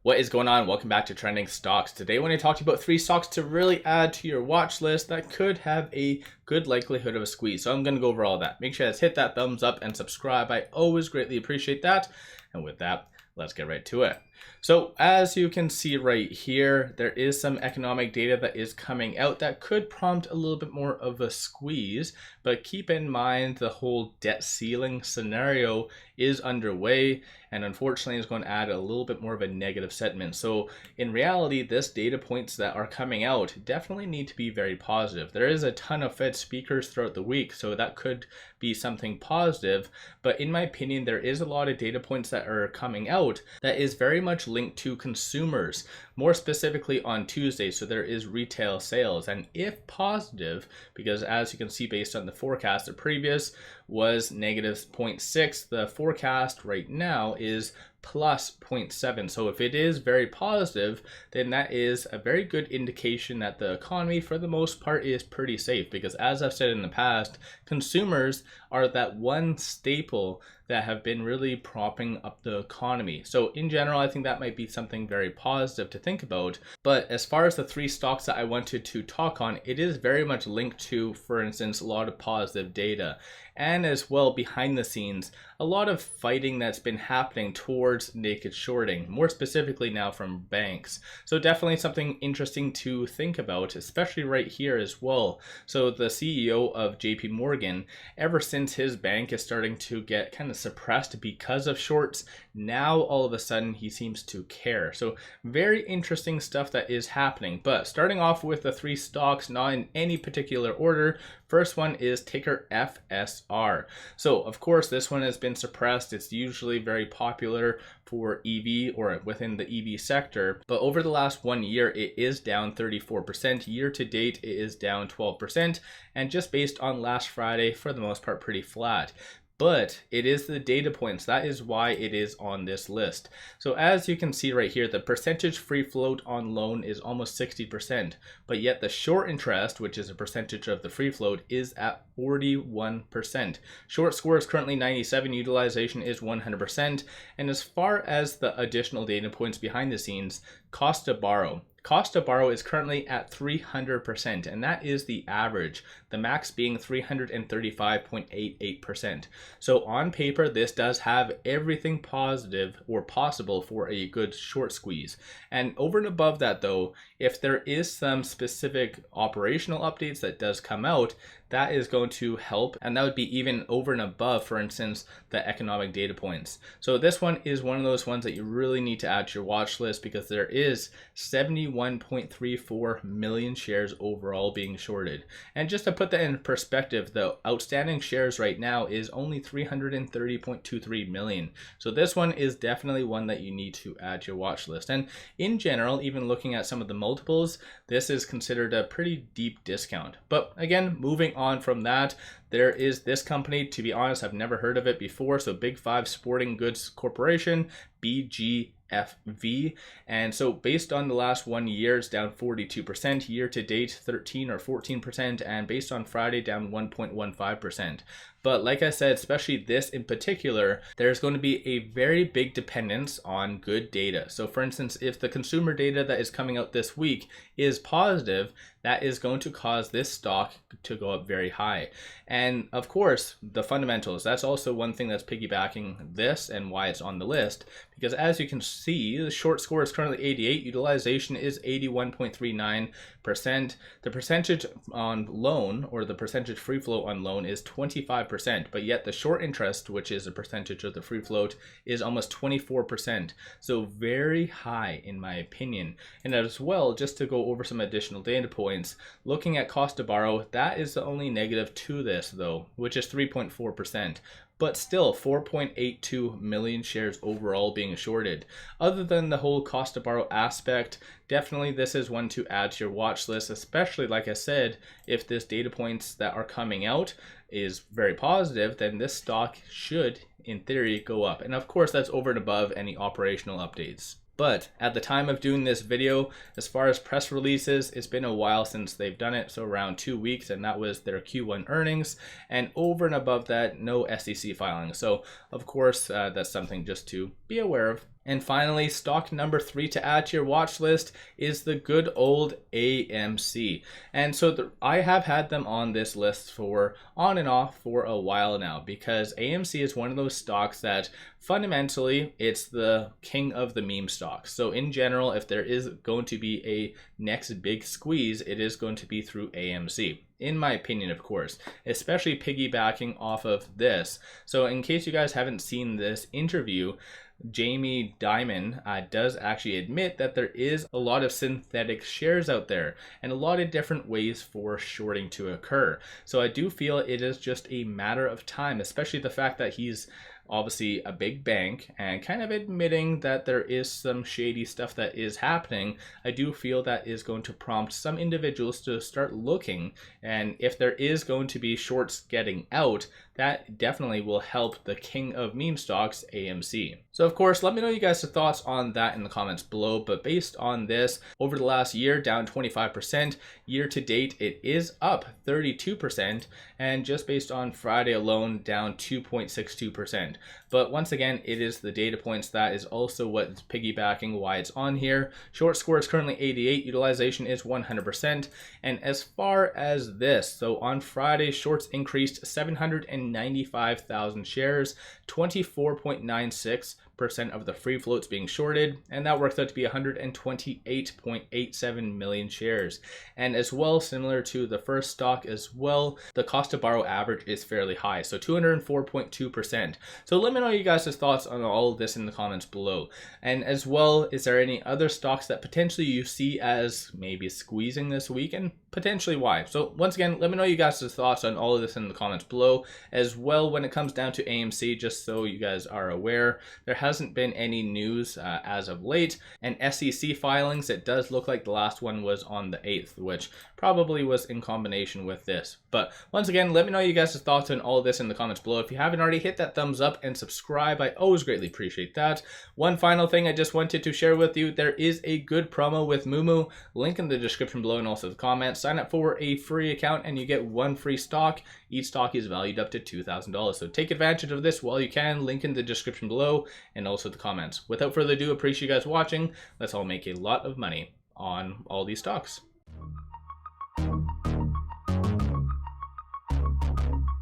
What is going on? Welcome back to Trending Stocks. Today I want to talk to you about 3 stocks to really add to your watch list that could have a good likelihood of a squeeze. So I'm going to go over all that. Make sure to hit that thumbs up and subscribe. I always greatly appreciate that. And with that, let's get right to it. So as you can see right here, there is some economic data that is coming out that could prompt a little bit more of a squeeze, but keep in mind the whole debt ceiling scenario is underway and unfortunately is going to add a little bit more of a negative sentiment. So in reality, this data points that are coming out definitely need to be very positive. There is a ton of Fed speakers throughout the week, so that could be something positive, but in my opinion, there is a lot of data points that are coming out that is very much linked to consumers, more specifically on Tuesday. So there is retail sales, and if positive, because as you can see based on the forecast, the previous was negative 0.6, the forecast right now is plus 0.7. So if it is very positive, then that is a very good indication that the economy for the most part is pretty safe, because as I've said in the past, consumers are that one staple that have been really propping up the economy. So in general, I think that might be something very positive to think about. But as far as the 3 stocks that I wanted to talk on, it is very much linked to, for instance, a lot of positive data. And as well, behind the scenes, a lot of fighting that's been happening towards naked shorting, more specifically now from banks. So definitely something interesting to think about, especially right here as well. So the CEO of JP Morgan, ever since his bank is starting to get kind of suppressed because of shorts, now all of a sudden he seems to care. So very interesting stuff that is happening. But starting off with the 3 stocks, not in any particular order. First one is ticker FSR. So of course this one has been suppressed. It's usually very popular for EV or within the EV sector, but over the last 1 year it is down 34%. Year to date it is down 12%, and just based on last Friday, for the most part pretty flat. But it is the data points. That is why it is on this list. So as you can see right here, the percentage free float on loan is almost 60%, but yet the short interest, which is a percentage of the free float, is at 41%. Short score is currently 97, utilization is 100%. And as far as the additional data points behind the scenes, cost to borrow. Cost to borrow is currently at 300%, and that is the average, the max being 335.88%. So on paper, this does have everything positive or possible for a good short squeeze. And over and above that though, if there is some specific operational updates that does come out, that is going to help, and that would be even over and above, for instance, the economic data points. So this one is one of those ones that you really need to add to your watch list, because there is 71.34 million shares overall being shorted. And just to put that in perspective, the outstanding shares right now is only 330.23 million. So this one is definitely one that you need to add to your watch list. And in general, even looking at some of the multiples, this is considered a pretty deep discount. But again, moving on from that, there is this company. To be honest, I've never heard of it before. So Big 5 Sporting Goods Corporation, BGFV. And so based on the last 1 year, it's down 42%, year to date 13 or 14%, and based on Friday down 1.15%. But like I said, especially this in particular, there's going to be a very big dependence on good data. So for instance, if the consumer data that is coming out this week is positive, that is going to cause this stock to go up very high. And of course, the fundamentals, that's also one thing that's piggybacking this and why it's on the list. Because as you can see, the short score is currently 88, utilization is 81.39%. The percentage on loan, or the percentage free float on loan, is 25%, but yet the short interest, which is a percentage of the free float, is almost 24%. So very high in my opinion. And as well, just to go over some additional data points, looking at cost to borrow, that is the only negative to this though, which is 3.4%. But still 4.82 million shares overall being shorted. Other than the whole cost to borrow aspect, definitely this is one to add to your watch list, especially like I said, if this data points that are coming out is very positive, then this stock should in theory go up. And of course that's over and above any operational updates. But at the time of doing this video, as far as press releases, it's been a while since they've done it, so around 2 weeks, and that was their Q1 earnings. And over and above that, no SEC filing. So of course, that's something just to be aware of. And finally, stock number 3 to add to your watch list is the good old AMC. And so I have had them on this list for on and off for a while now, because AMC is one of those stocks that fundamentally it's the king of the meme stocks. So in general, if there is going to be a next big squeeze, it is going to be through AMC. In my opinion, of course, especially piggybacking off of this. So in case you guys haven't seen this interview, Jamie Dimon does actually admit that there is a lot of synthetic shares out there and a lot of different ways for shorting to occur. So I do feel it is just a matter of time, especially the fact that he's obviously a big bank and kind of admitting that there is some shady stuff that is happening. I do feel that is going to prompt some individuals to start looking, and if there is going to be shorts getting out, that definitely will help the king of meme stocks, AMC. So of course, let me know you guys' thoughts on that in the comments below. But based on this, over the last year, down 25%, year to date, it is up 32%, and just based on Friday alone, down 2.62%. But once again, it is the data points that is also what's piggybacking why it's on here. Short score is currently 88, utilization is 100%. And as far as this, so on Friday, shorts increased 795,000 shares, 24.96% of the free floats being shorted, and that works out to be 128.87 million shares. And as well, similar to the first stock as well, the cost to borrow average is fairly high, so 204.2%. So let me know you guys' thoughts on all of this in the comments below. And as well, is there any other stocks that potentially you see as maybe squeezing this week, and potentially why? So once again, let me know you guys' thoughts on all of this in the comments below. As well, when it comes down to AMC, just so you guys are aware, there hasn't been any news as of late, and SEC filings, it does look like the last one was on the 8th, which probably was in combination with this. But once again, let me know you guys' thoughts on all of this in the comments below. If you haven't already, hit that thumbs up and subscribe. I always greatly appreciate that. One final thing I just wanted to share with you, there is a good promo with Moomoo, link in the description below and also the comments. Sign up for a free account and you get one free stock. Each stock is valued up to $2,000. So take advantage of this while you can, link in the description below and also the comments. Without further ado, appreciate you guys watching. Let's all make a lot of money on all these stocks.